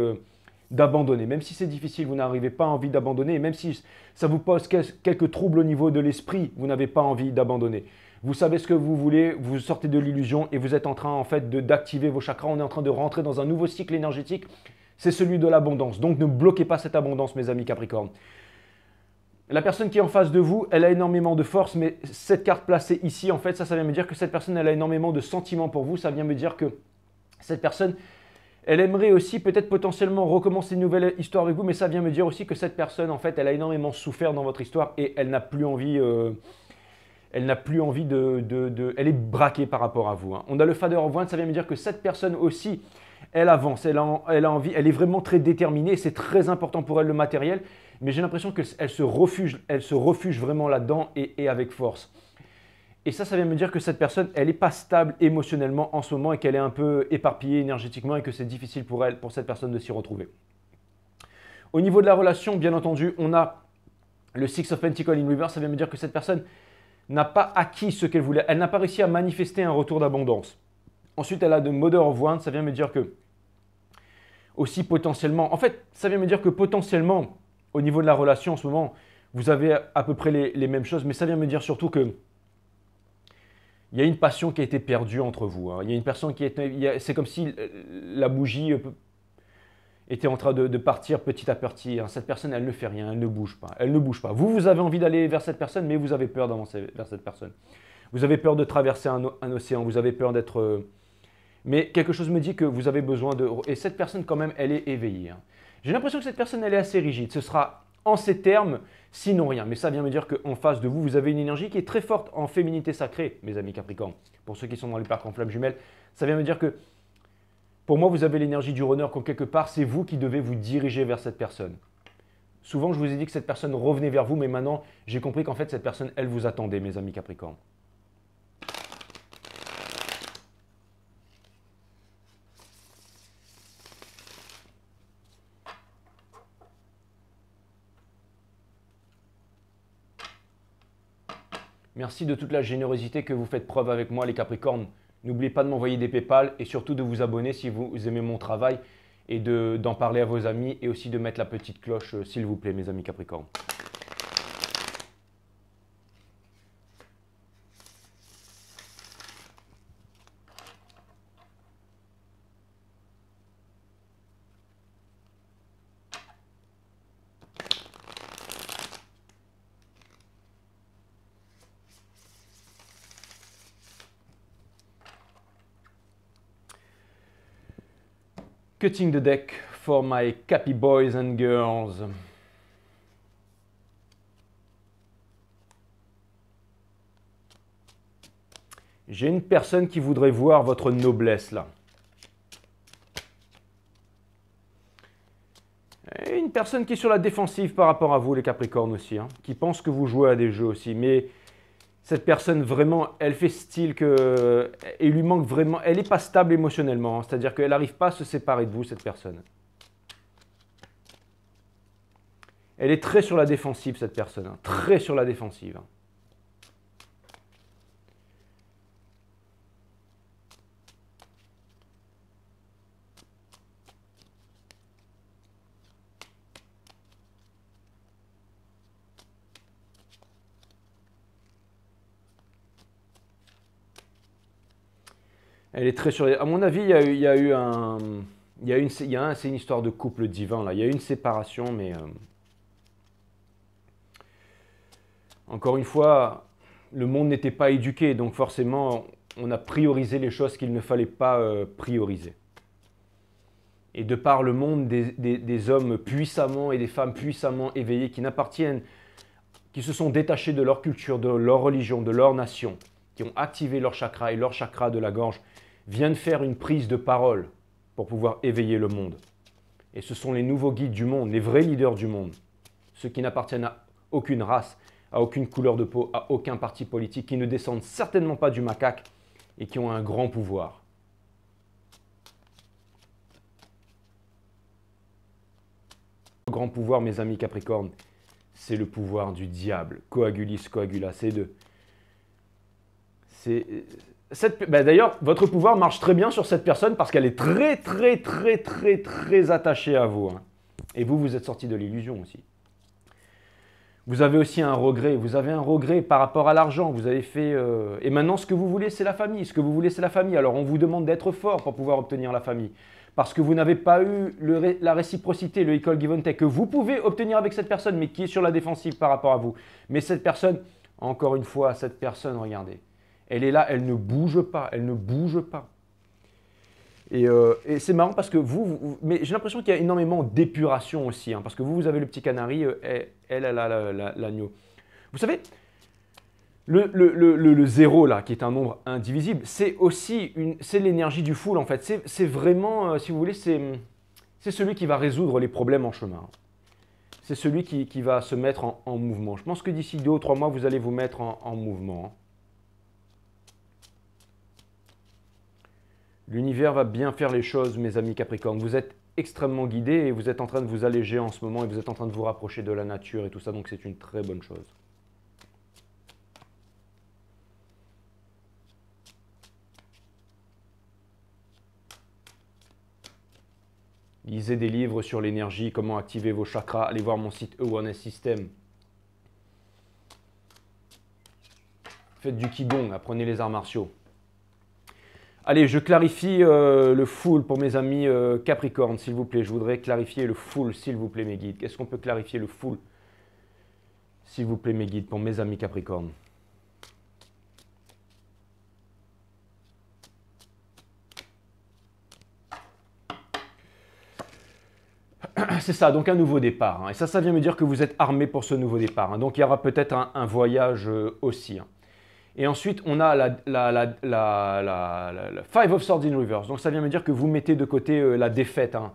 d'abandonner. Même si c'est difficile, vous n'arrivez pas envie d'abandonner. Et même si ça vous pose quelques troubles au niveau de l'esprit, vous n'avez pas envie d'abandonner. Vous savez ce que vous voulez, vous sortez de l'illusion et vous êtes en train en fait d'activer vos chakras. On est en train de rentrer dans un nouveau cycle énergétique. C'est celui de l'abondance. Donc ne bloquez pas cette abondance, mes amis Capricorne. La personne qui est en face de vous, elle a énormément de force, mais cette carte placée ici, en fait, ça vient me dire que cette personne, elle a énormément de sentiments pour vous. Ça vient me dire que cette personne, elle aimerait aussi peut-être potentiellement recommencer une nouvelle histoire avec vous, mais ça vient me dire aussi que cette personne, en fait, elle a énormément souffert dans votre histoire et elle n'a plus envie, elle est braquée par rapport à vous. Hein. On a le Father of Wands, ça vient me dire que cette personne aussi, elle avance, elle a envie, elle est vraiment très déterminée. C'est très important pour elle le matériel, mais j'ai l'impression qu'elle se refuge vraiment là-dedans et avec force. Et ça vient me dire que cette personne, elle n'est pas stable émotionnellement en ce moment et qu'elle est un peu éparpillée énergétiquement et que c'est difficile pour elle, pour cette personne de s'y retrouver. Au niveau de la relation, bien entendu, on a le Six of Pentacles in reverse. Ça vient me dire que cette personne n'a pas acquis ce qu'elle voulait. Elle n'a pas réussi à manifester un retour d'abondance. Ensuite, elle a de Mother of Wands. Ça vient me dire que aussi potentiellement, en fait, ça vient me dire que potentiellement, au niveau de la relation en ce moment, vous avez à peu près les mêmes choses, mais ça vient me dire surtout que il y a une passion qui a été perdue entre vous. Hein. Il y a une personne qui est, c'est comme si la bougie, était en train de partir petit à petit. Hein. Cette personne, elle ne fait rien, elle ne bouge pas. Elle ne bouge pas. Vous avez envie d'aller vers cette personne, mais vous avez peur d'avancer vers cette personne. Vous avez peur de traverser un océan, vous avez peur d'être... Mais quelque chose me dit que vous avez besoin de... Et cette personne, quand même, elle est éveillée. Hein. J'ai l'impression que cette personne, elle est assez rigide. Ce sera en ces termes, sinon rien. Mais ça vient me dire qu'en face de vous, vous avez une énergie qui est très forte en féminité sacrée, mes amis Capricorne. Pour ceux qui sont dans les parcs en flammes jumelles, ça vient me dire que, pour moi, vous avez l'énergie du runner, quand quelque part, c'est vous qui devez vous diriger vers cette personne. Souvent, je vous ai dit que cette personne revenait vers vous, mais maintenant, j'ai compris qu'en fait, cette personne, elle vous attendait, mes amis Capricorne. Merci de toute la générosité que vous faites preuve avec moi, les Capricornes. N'oubliez pas de m'envoyer des PayPal et surtout de vous abonner si vous aimez mon travail et d'en parler à vos amis et aussi de mettre la petite cloche, s'il vous plaît, mes amis Capricornes. Cutting the deck for my Cappy boys and girls. J'ai une personne qui voudrait voir votre noblesse là. Et une personne qui est sur la défensive par rapport à vous, les Capricornes aussi, hein, qui pense que vous jouez à des jeux aussi. Mais cette personne, vraiment, elle fait style que... Il lui manque vraiment... Elle n'est pas stable émotionnellement. Hein, c'est-à-dire qu'elle n'arrive pas à se séparer de vous, cette personne. Elle est très sur la défensive, cette personne. Hein, très sur la défensive. Hein. Elle est très sur les... À mon avis, c'est une histoire de couple divin là. Il y a eu une séparation, mais encore une fois, le monde n'était pas éduqué, donc forcément, on a priorisé les choses qu'il ne fallait pas prioriser. Et de par le monde, des hommes puissamment et des femmes puissamment éveillés qui se sont détachés de leur culture, de leur religion, de leur nation, qui ont activé leur chakra et leur chakra de la gorge, viennent faire une prise de parole pour pouvoir éveiller le monde. Et ce sont les nouveaux guides du monde, les vrais leaders du monde, ceux qui n'appartiennent à aucune race, à aucune couleur de peau, à aucun parti politique, qui ne descendent certainement pas du macaque et qui ont un grand pouvoir. Le grand pouvoir, mes amis Capricornes, c'est le pouvoir du diable. Coagulis, coagula, d'ailleurs, votre pouvoir marche très bien sur cette personne parce qu'elle est très attachée à vous. Hein. Et vous, vous êtes sorti de l'illusion aussi. Vous avez aussi un regret. Vous avez un regret par rapport à l'argent. Vous avez fait... Et maintenant, ce que vous voulez, c'est la famille. Ce que vous voulez, c'est la famille. Alors, on vous demande d'être fort pour pouvoir obtenir la famille. Parce que vous n'avez pas eu la réciprocité, le equal give and take, que vous pouvez obtenir avec cette personne, mais qui est sur la défensive par rapport à vous. Mais cette personne, encore une fois, cette personne, regardez. Elle est là, elle ne bouge pas, elle ne bouge pas. Et c'est marrant parce que mais j'ai l'impression qu'il y a énormément d'épuration aussi, hein, parce que vous avez le petit canari, elle a l'agneau. Vous savez, le zéro là, qui est un nombre indivisible, c'est aussi c'est l'énergie du full en fait. C'est vraiment, si vous voulez, c'est celui qui va résoudre les problèmes en chemin. C'est celui qui va se mettre en mouvement. Je pense que d'ici 2 ou 3 mois, vous allez vous mettre en mouvement. Hein. L'univers va bien faire les choses, mes amis Capricorne. Vous êtes extrêmement guidés et vous êtes en train de vous alléger en ce moment et vous êtes en train de vous rapprocher de la nature et tout ça, donc c'est une très bonne chose. Lisez des livres sur l'énergie, comment activer vos chakras. Allez voir mon site Awareness System. Faites du Qigong, apprenez les arts martiaux. Allez, je clarifie le full pour mes amis Capricorne, s'il vous plaît. Je voudrais clarifier le full, s'il vous plaît, mes guides. Qu'est-ce qu'on peut clarifier le full, s'il vous plaît, mes guides, pour mes amis Capricorne? C'est ça, donc un nouveau départ. Hein. Et ça vient me dire que vous êtes armé pour ce nouveau départ. Hein. Donc il y aura peut-être un voyage aussi. Hein. Et ensuite, on a la Five of Swords in Reverse. Donc ça vient me dire que vous mettez de côté la défaite. Hein.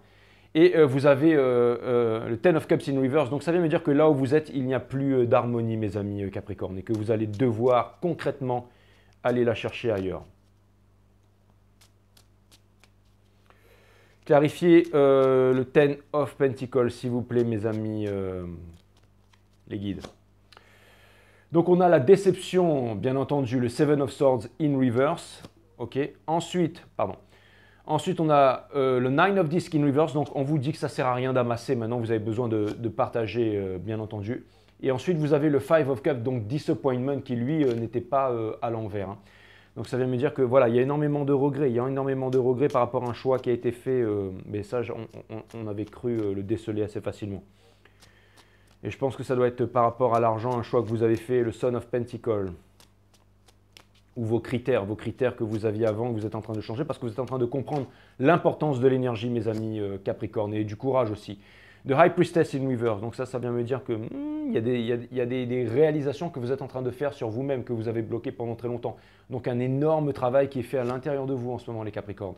Et vous avez le Ten of Cups in Reverse. Donc ça vient me dire que là où vous êtes, il n'y a plus d'harmonie, mes amis Capricorne. Et que vous allez devoir concrètement aller la chercher ailleurs. Clarifiez le Ten of Pentacles, s'il vous plaît, mes amis les guides. Donc, on a la déception, bien entendu, le Seven of Swords in Reverse. OK. Ensuite, on a le Nine of Discs in Reverse. Donc, on vous dit que ça ne sert à rien d'amasser. Maintenant, vous avez besoin de partager, bien entendu. Et ensuite, vous avez le Five of Cups, donc Disappointment, qui, lui, n'était pas à l'envers. Hein. Donc, ça vient me dire que, voilà, il y a énormément de regrets. Il y a énormément de regrets par rapport à un choix qui a été fait. Mais ça, on avait cru le déceler assez facilement. Et je pense que ça doit être par rapport à l'argent, un choix que vous avez fait, le Son of Pentacles. Ou vos critères que vous aviez avant, que vous êtes en train de changer, parce que vous êtes en train de comprendre l'importance de l'énergie, mes amis Capricorne, et du courage aussi. The High Priestess in Reverse. Donc ça vient me dire que il y a des réalisations que vous êtes en train de faire sur vous-même, que vous avez bloqué pendant très longtemps. Donc un énorme travail qui est fait à l'intérieur de vous en ce moment, les Capricornes.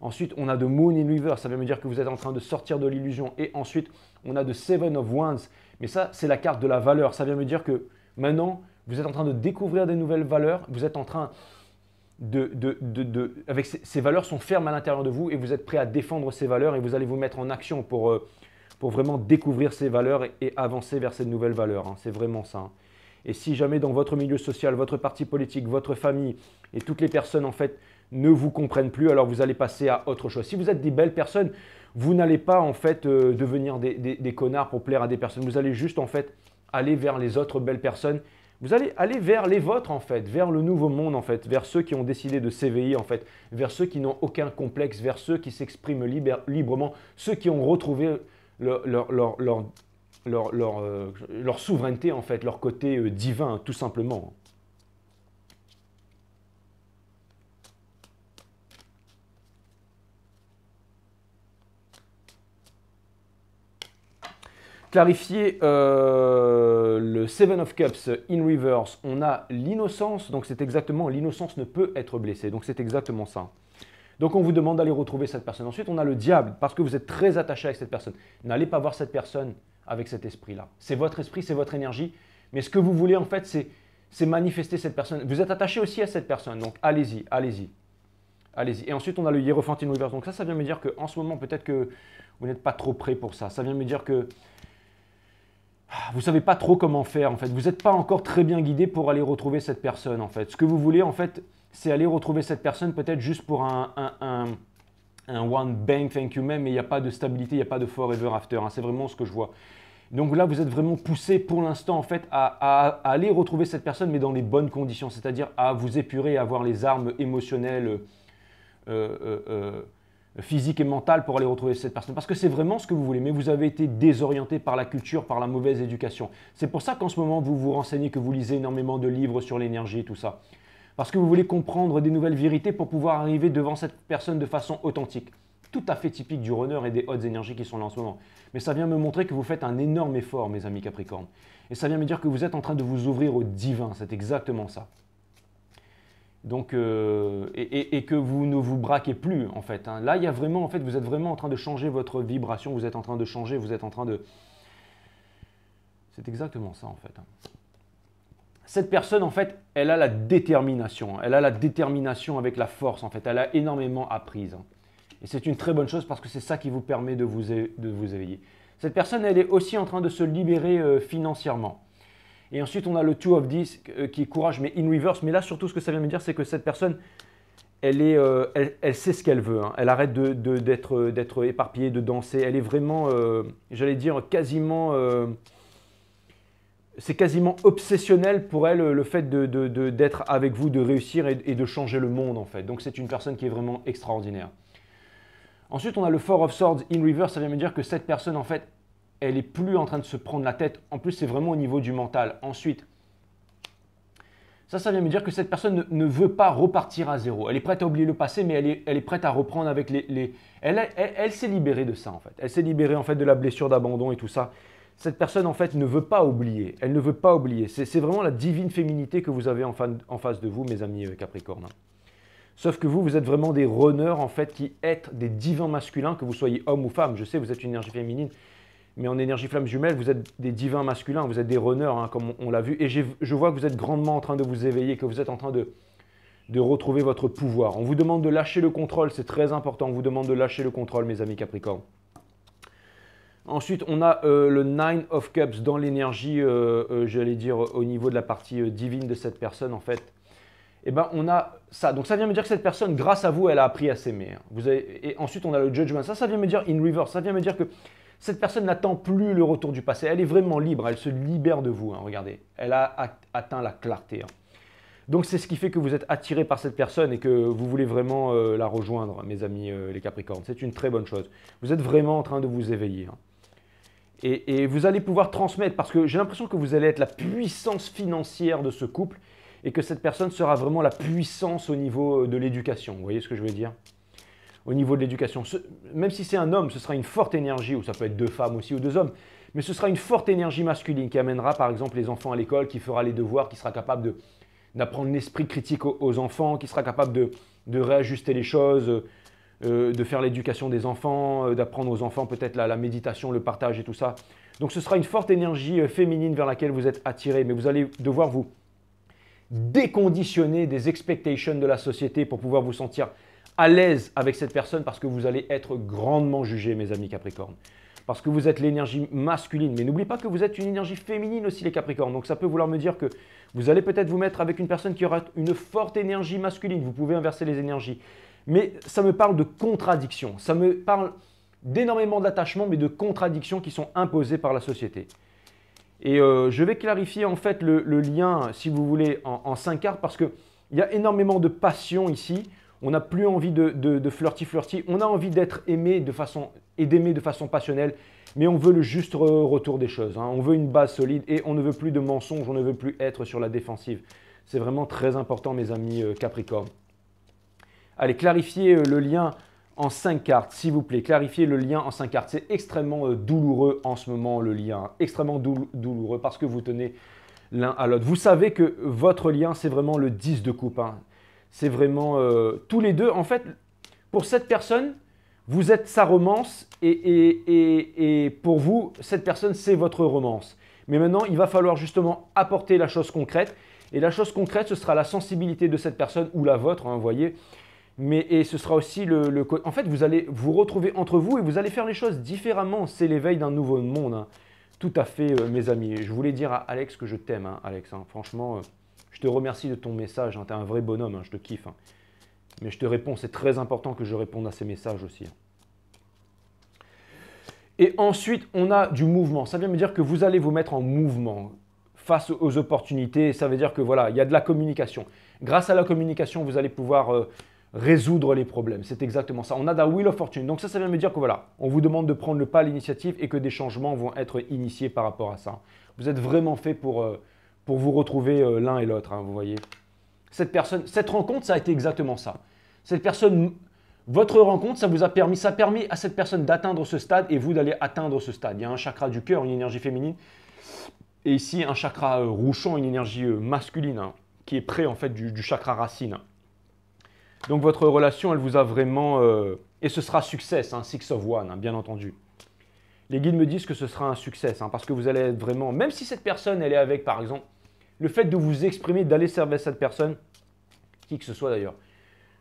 Ensuite, on a The Moon in Reverse. Ça veut me dire que vous êtes en train de sortir de l'illusion. Et ensuite, on a The Seven of Wands. Mais ça, c'est la carte de la valeur. Ça vient me dire que maintenant, vous êtes en train de découvrir des nouvelles valeurs. Vous êtes en train avec ces valeurs sont fermes à l'intérieur de vous et vous êtes prêt à défendre ces valeurs et vous allez vous mettre en action pour vraiment découvrir ces valeurs et avancer vers ces nouvelles valeurs. Hein. C'est vraiment ça. Hein. Et si jamais dans votre milieu social, votre parti politique, votre famille et toutes les personnes en fait ne vous comprennent plus, alors vous allez passer à autre chose. Si vous êtes des belles personnes, vous n'allez pas en fait devenir des connards pour plaire à des personnes. Vous allez juste en fait aller vers les autres belles personnes. Vous allez aller vers les vôtres en fait, vers le nouveau monde en fait, vers ceux qui ont décidé de s'éveiller en fait, vers ceux qui n'ont aucun complexe, vers ceux qui s'expriment librement, ceux qui ont retrouvé leur souveraineté en fait, leur côté divin tout simplement. Clarifier le Seven of Cups in Reverse, on a l'innocence, donc c'est exactement, l'innocence ne peut être blessée, donc c'est exactement ça. Donc on vous demande d'aller retrouver cette personne. Ensuite on a le diable, parce que vous êtes très attaché avec cette personne. N'allez pas voir cette personne avec cet esprit-là. C'est votre esprit, c'est votre énergie, mais ce que vous voulez en fait, c'est manifester cette personne. Vous êtes attaché aussi à cette personne, donc allez-y, allez-y. Allez-y. Et ensuite on a le Hiérophant in Reverse, donc ça vient me dire qu'en ce moment peut-être que vous n'êtes pas trop prêt pour ça. Ça vient me dire que vous ne savez pas trop comment faire en fait. Vous n'êtes pas encore très bien guidé pour aller retrouver cette personne en fait. Ce que vous voulez en fait, c'est aller retrouver cette personne peut-être juste pour un one bang thank you même, mais il n'y a pas de stabilité, il n'y a pas de forever after. Hein. C'est vraiment ce que je vois. Donc là, vous êtes vraiment poussé pour l'instant en fait à aller retrouver cette personne, mais dans les bonnes conditions, c'est-à-dire à vous épurer, à avoir les armes émotionnelles, physique et mentale pour aller retrouver cette personne. Parce que c'est vraiment ce que vous voulez, mais vous avez été désorienté par la culture, par la mauvaise éducation. C'est pour ça qu'en ce moment, vous vous renseignez, que vous lisez énormément de livres sur l'énergie et tout ça. Parce que vous voulez comprendre des nouvelles vérités pour pouvoir arriver devant cette personne de façon authentique. Tout à fait typique du runner et des hautes énergies qui sont là en ce moment. Mais ça vient me montrer que vous faites un énorme effort, mes amis Capricorne. Et ça vient me dire que vous êtes en train de vous ouvrir au divin. C'est exactement ça. Donc, et que vous ne vous braquez plus en fait. Hein. Là, il y a vraiment, en fait, vous êtes vraiment en train de changer votre vibration, vous êtes en train de changer, vous êtes en train de... C'est exactement ça en fait. Hein. Cette personne, en fait, elle a la détermination. Elle a la détermination avec la force en fait. Elle a énormément appris. Hein. Et c'est une très bonne chose parce que c'est ça qui vous permet de vous éveiller. Cette personne, elle est aussi en train de se libérer financièrement. Et ensuite, on a le Two of Discs qui est courage, mais in reverse. Mais là, surtout, ce que ça vient me dire, c'est que cette personne, elle sait ce qu'elle veut. Hein. Elle arrête d'être éparpillée, de danser. Elle est vraiment, j'allais dire, quasiment c'est quasiment obsessionnel pour elle le fait d'être avec vous, de réussir et de changer le monde en fait. Donc c'est une personne qui est vraiment extraordinaire. Ensuite, on a le Four of Swords in reverse. Ça vient me dire que cette personne en fait, elle est plus en train de se prendre la tête. En plus, c'est vraiment au niveau du mental. Ensuite, ça vient me dire que cette personne ne veut pas repartir à zéro. Elle est prête à oublier le passé, mais elle est prête à reprendre avec les... Elle s'est libérée de ça en fait. Elle s'est libérée en fait de la blessure d'abandon et tout ça. Cette personne en fait ne veut pas oublier. Elle ne veut pas oublier. C'est vraiment la divine féminité que vous avez en face de vous, mes amis Capricorne. Sauf que vous êtes vraiment des runners en fait qui êtes des divins masculins, que vous soyez homme ou femme. Je sais, vous êtes une énergie féminine, mais en énergie flamme jumelle, vous êtes des divins masculins, vous êtes des runners, hein, comme on l'a vu. Et je vois que vous êtes grandement en train de vous éveiller, que vous êtes en train de retrouver votre pouvoir. On vous demande de lâcher le contrôle, c'est très important. On vous demande de lâcher le contrôle, mes amis Capricorne. Ensuite, on a le Nine of Cups dans l'énergie, j'allais dire, au niveau de la partie divine de cette personne, en fait. Eh bien, on a ça. Donc, ça vient me dire que cette personne, grâce à vous, elle a appris à s'aimer. Et ensuite, on a le Judgment. Ça vient me dire in reverse. Ça vient me dire que cette personne n'attend plus le retour du passé. Elle est vraiment libre. Elle se libère de vous. Hein, regardez, elle a atteint la clarté. Hein. Donc, c'est ce qui fait que vous êtes attiré par cette personne et que vous voulez vraiment la rejoindre, mes amis les Capricornes. C'est une très bonne chose. Vous êtes vraiment en train de vous éveiller. Hein. Et vous allez pouvoir transmettre, parce que j'ai l'impression que vous allez être la puissance financière de ce couple et que cette personne sera vraiment la puissance au niveau de l'éducation. Vous voyez ce que je veux dire? Au niveau de l'éducation. Même si c'est un homme, ce sera une forte énergie, ou ça peut être deux femmes aussi ou deux hommes, mais ce sera une forte énergie masculine qui amènera par exemple les enfants à l'école, qui fera les devoirs, qui sera capable d'apprendre l'esprit critique aux enfants, qui sera capable de réajuster les choses, de faire l'éducation des enfants, d'apprendre aux enfants peut-être la méditation, le partage et tout ça. Donc ce sera une forte énergie féminine vers laquelle vous êtes attiré, mais vous allez devoir vous déconditionner des expectations de la société pour pouvoir vous sentir à l'aise avec cette personne parce que vous allez être grandement jugé, mes amis Capricornes. Parce que vous êtes l'énergie masculine. Mais n'oubliez pas que vous êtes une énergie féminine aussi, les Capricornes. Donc ça peut vouloir me dire que vous allez peut-être vous mettre avec une personne qui aura une forte énergie masculine. Vous pouvez inverser les énergies. Mais ça me parle de contradictions. Ça me parle d'énormément d'attachements, mais de contradictions qui sont imposées par la société. Et je vais clarifier en fait le lien, si vous voulez, en 5 cartes parce qu'il y a énormément de passion ici. On n'a plus envie de flirty. On a envie d'être aimé et d'aimer de façon passionnelle, mais on veut le juste retour des choses. Hein. On veut une base solide et on ne veut plus de mensonges, on ne veut plus être sur la défensive. C'est vraiment très important, mes amis Capricorne. Allez, clarifiez le lien en 5 cartes, s'il vous plaît. Clarifiez le lien en 5 cartes. C'est extrêmement douloureux en ce moment, le lien. Extrêmement douloureux parce que vous tenez l'un à l'autre. Vous savez que votre lien, c'est vraiment le 10 de coupe. Hein. C'est vraiment tous les deux. En fait, pour cette personne, vous êtes sa romance et pour vous, cette personne, c'est votre romance. Mais maintenant, il va falloir justement apporter la chose concrète. Et la chose concrète, ce sera la sensibilité de cette personne ou la vôtre, hein, vous voyez. Et ce sera aussi En fait, vous allez vous retrouver entre vous et vous allez faire les choses différemment. C'est l'éveil d'un nouveau monde. Hein. Tout à fait, mes amis. Je voulais dire à Alex que je t'aime, hein, Alex. Hein. Franchement, je te remercie de ton message. Hein. Tu es un vrai bonhomme, hein. Je te kiffe. Hein. Mais je te réponds, c'est très important que je réponde à ces messages aussi. Hein. Et ensuite, on a du mouvement. Ça vient me dire que vous allez vous mettre en mouvement face aux opportunités. Ça veut dire que voilà, il y a de la communication. Grâce à la communication, vous allez pouvoir résoudre les problèmes. C'est exactement ça. On a la Wheel of Fortune. Donc ça vient me dire que voilà, on vous demande de prendre le pas à l'initiative et que des changements vont être initiés par rapport à ça. Vous êtes vraiment fait pour vous retrouver l'un et l'autre, hein, vous voyez. Cette rencontre, ça a été exactement ça. Cette personne, votre rencontre, ça a permis à cette personne d'atteindre ce stade et vous d'aller atteindre ce stade. Il y a un chakra du cœur, une énergie féminine, et ici un chakra rouchon, une énergie masculine, hein, qui est près en fait du chakra racine. Hein. Donc votre relation, elle vous a vraiment... et ce sera succès, hein, Six of One, hein, bien entendu. Les guides me disent que ce sera un succès, hein, parce que vous allez être vraiment... Même si cette personne, elle est avec, par exemple, le fait de vous exprimer, d'aller servir cette personne, qui que ce soit d'ailleurs,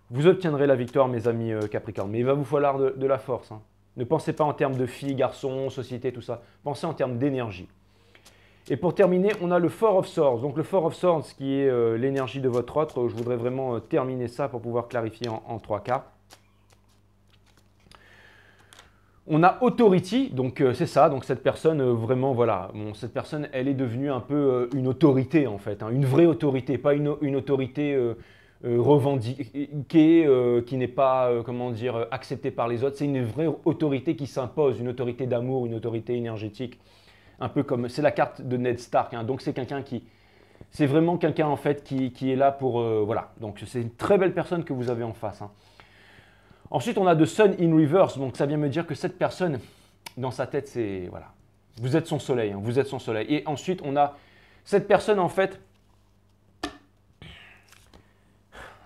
vous obtiendrez la victoire, mes amis Capricorne. Mais il va vous falloir de la force. Hein. Ne pensez pas en termes de filles, garçons, société, tout ça. Pensez en termes d'énergie. Et pour terminer, on a le Four of Swords. Donc le Four of Swords qui est l'énergie de votre autre. Je voudrais vraiment terminer ça pour pouvoir clarifier en 3 cartes. On a authority, donc c'est ça, donc cette personne vraiment, voilà, bon, cette personne, elle est devenue un peu une autorité en fait, hein, une vraie autorité, pas une autorité revendiquée, qui n'est pas, comment dire, acceptée par les autres. C'est une vraie autorité qui s'impose, une autorité d'amour, une autorité énergétique, un peu comme, c'est la carte de Ned Stark, hein, donc c'est quelqu'un qui, c'est vraiment quelqu'un en fait qui est là pour, voilà, donc c'est une très belle personne que vous avez en face, hein. Ensuite, on a The Sun in Reverse, donc ça vient me dire que cette personne, dans sa tête, c'est, voilà, vous êtes son soleil, hein, vous êtes son soleil. Et ensuite, on a cette personne, en fait,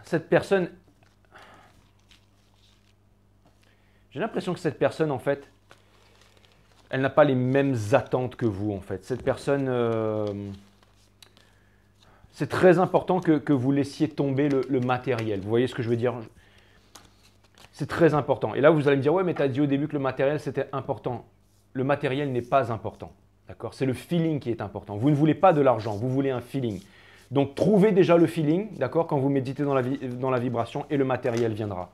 cette personne, j'ai l'impression que cette personne, en fait, elle n'a pas les mêmes attentes que vous, en fait. Cette personne, c'est très important que vous laissiez tomber le matériel. Vous voyez ce que je veux dire? C'est très important. Et là, vous allez me dire, ouais, mais tu as dit au début que le matériel, c'était important. Le matériel n'est pas important. D'accord? C'est le feeling qui est important. Vous ne voulez pas de l'argent, vous voulez un feeling. Donc, trouvez déjà le feeling, d'accord, quand vous méditez dans la vibration, et le matériel viendra.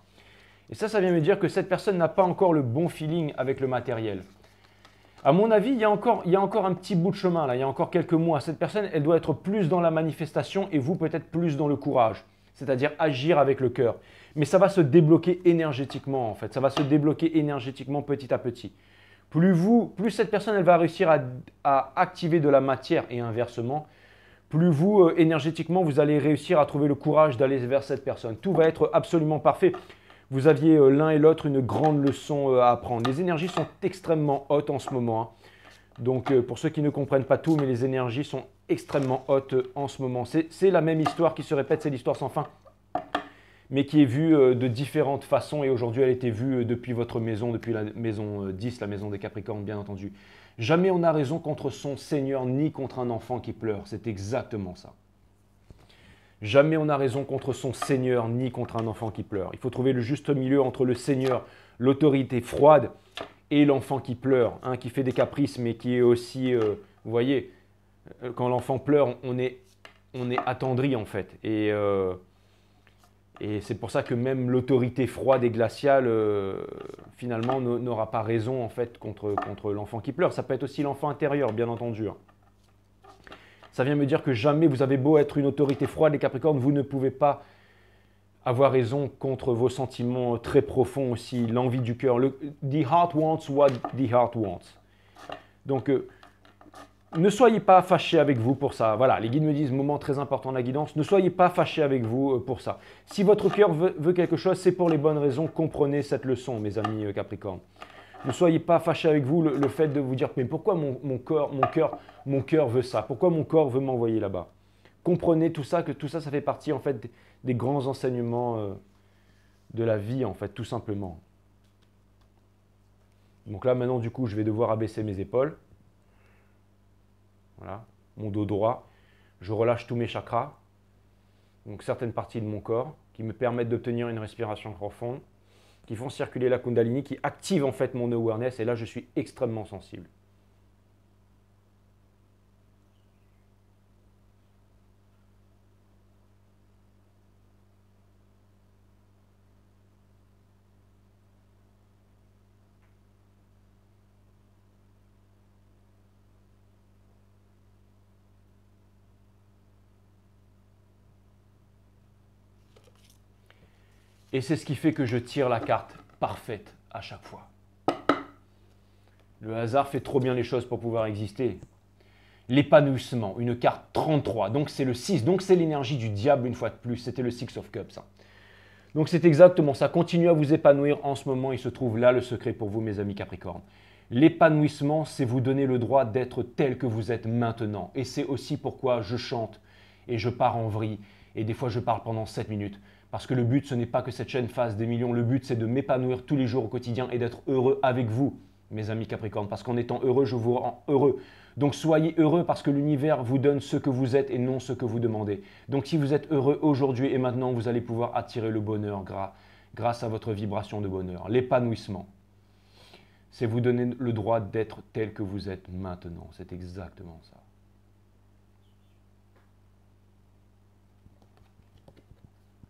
Et ça vient me dire que cette personne n'a pas encore le bon feeling avec le matériel. À mon avis, il y a encore un petit bout de chemin, là, il y a encore quelques mois. Cette personne, elle doit être plus dans la manifestation et vous peut-être plus dans le courage, c'est-à-dire agir avec le cœur. Mais ça va se débloquer énergétiquement, en fait. Ça va se débloquer énergétiquement petit à petit. Plus cette personne, elle va réussir à activer de la matière et inversement, plus vous, énergétiquement, vous allez réussir à trouver le courage d'aller vers cette personne. Tout va être absolument parfait. Vous aviez l'un et l'autre une grande leçon à apprendre. Les énergies sont extrêmement hautes en ce moment, hein. Donc, pour ceux qui ne comprennent pas tout, mais les énergies sont extrêmement hautes en ce moment. C'est la même histoire qui se répète, c'est l'histoire sans fin, mais qui est vue de différentes façons. Et aujourd'hui, elle a été vue depuis votre maison, depuis la maison 10, la maison des Capricornes, bien entendu. Jamais on n'a raison contre son Seigneur, ni contre un enfant qui pleure. C'est exactement ça. Jamais on n'a raison contre son Seigneur, ni contre un enfant qui pleure. Il faut trouver le juste milieu entre le Seigneur, l'autorité froide, et l'enfant qui pleure, hein, qui fait des caprices, mais qui est aussi, vous voyez, quand l'enfant pleure, on est attendri en fait. Et c'est pour ça que même l'autorité froide et glaciale, finalement, n'aura pas raison en fait contre l'enfant qui pleure. Ça peut être aussi l'enfant intérieur, bien entendu, hein. Ça vient me dire que jamais vous avez beau être une autorité froide, les Capricornes, vous ne pouvez pas avoir raison contre vos sentiments très profonds aussi, l'envie du cœur. The heart wants what the heart wants. Donc, ne soyez pas fâchés avec vous pour ça. Voilà, les guides me disent, moment très important de la guidance, ne soyez pas fâchés avec vous pour ça. Si votre cœur veut quelque chose, c'est pour les bonnes raisons. Comprenez cette leçon, mes amis Capricornes. Ne soyez pas fâchés avec vous le fait de vous dire, mais pourquoi mon cœur veut ça? Pourquoi mon corps veut m'envoyer là-bas? Comprenez tout ça, que tout ça, ça fait partie en fait des grands enseignements de la vie, en fait, tout simplement. Donc là, maintenant, du coup, je vais devoir abaisser mes épaules. Voilà, mon dos droit. Je relâche tous mes chakras, donc certaines parties de mon corps, qui me permettent d'obtenir une respiration profonde, qui font circuler la Kundalini, qui activent en fait mon awareness, et là, je suis extrêmement sensible. Et c'est ce qui fait que je tire la carte parfaite à chaque fois. Le hasard fait trop bien les choses pour pouvoir exister. L'épanouissement, une carte 33, donc c'est le 6, donc c'est l'énergie du diable une fois de plus, c'était le Six of Cups, ça. Donc c'est exactement ça, continuez à vous épanouir en ce moment, il se trouve là le secret pour vous mes amis Capricornes. L'épanouissement, c'est vous donner le droit d'être tel que vous êtes maintenant. Et c'est aussi pourquoi je chante et je pars en vrille, et des fois je parle pendant 7 minutes. Parce que le but, ce n'est pas que cette chaîne fasse des millions, le but c'est de m'épanouir tous les jours au quotidien et d'être heureux avec vous, mes amis Capricornes. Parce qu'en étant heureux, je vous rends heureux. Donc soyez heureux parce que l'univers vous donne ce que vous êtes et non ce que vous demandez. Donc si vous êtes heureux aujourd'hui et maintenant, vous allez pouvoir attirer le bonheur grâce à votre vibration de bonheur. L'épanouissement, c'est vous donner le droit d'être tel que vous êtes maintenant. C'est exactement ça.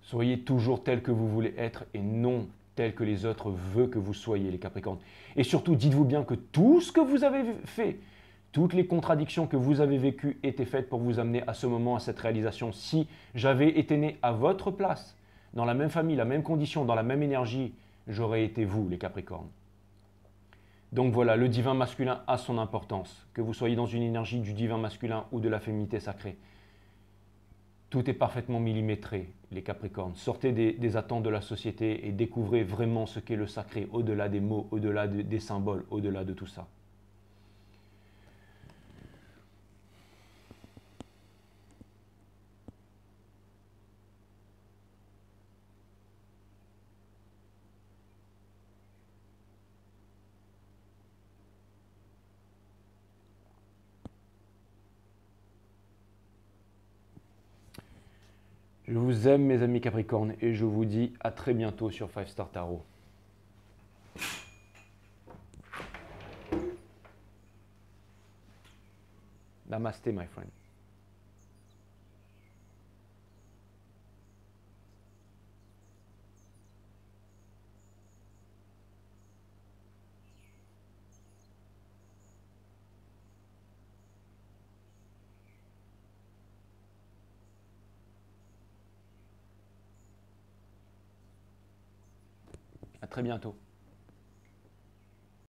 Soyez toujours tel que vous voulez être et non tel que les autres veulent que vous soyez, les Capricornes. Et surtout, dites-vous bien que tout ce que vous avez fait, toutes les contradictions que vous avez vécues étaient faites pour vous amener à ce moment, à cette réalisation. Si j'avais été né à votre place, dans la même famille, la même condition, dans la même énergie, j'aurais été vous, les Capricornes. Donc voilà, le divin masculin a son importance. Que vous soyez dans une énergie du divin masculin ou de la féminité sacrée. Tout est parfaitement millimétré, les Capricornes. Sortez des attentes de la société et découvrez vraiment ce qu'est le sacré, au-delà des mots, au-delà des symboles, au-delà de tout ça. Je vous aime, mes amis Capricornes, et je vous dis à très bientôt sur 5 Star Tarot. Namaste, my friend. À très bientôt.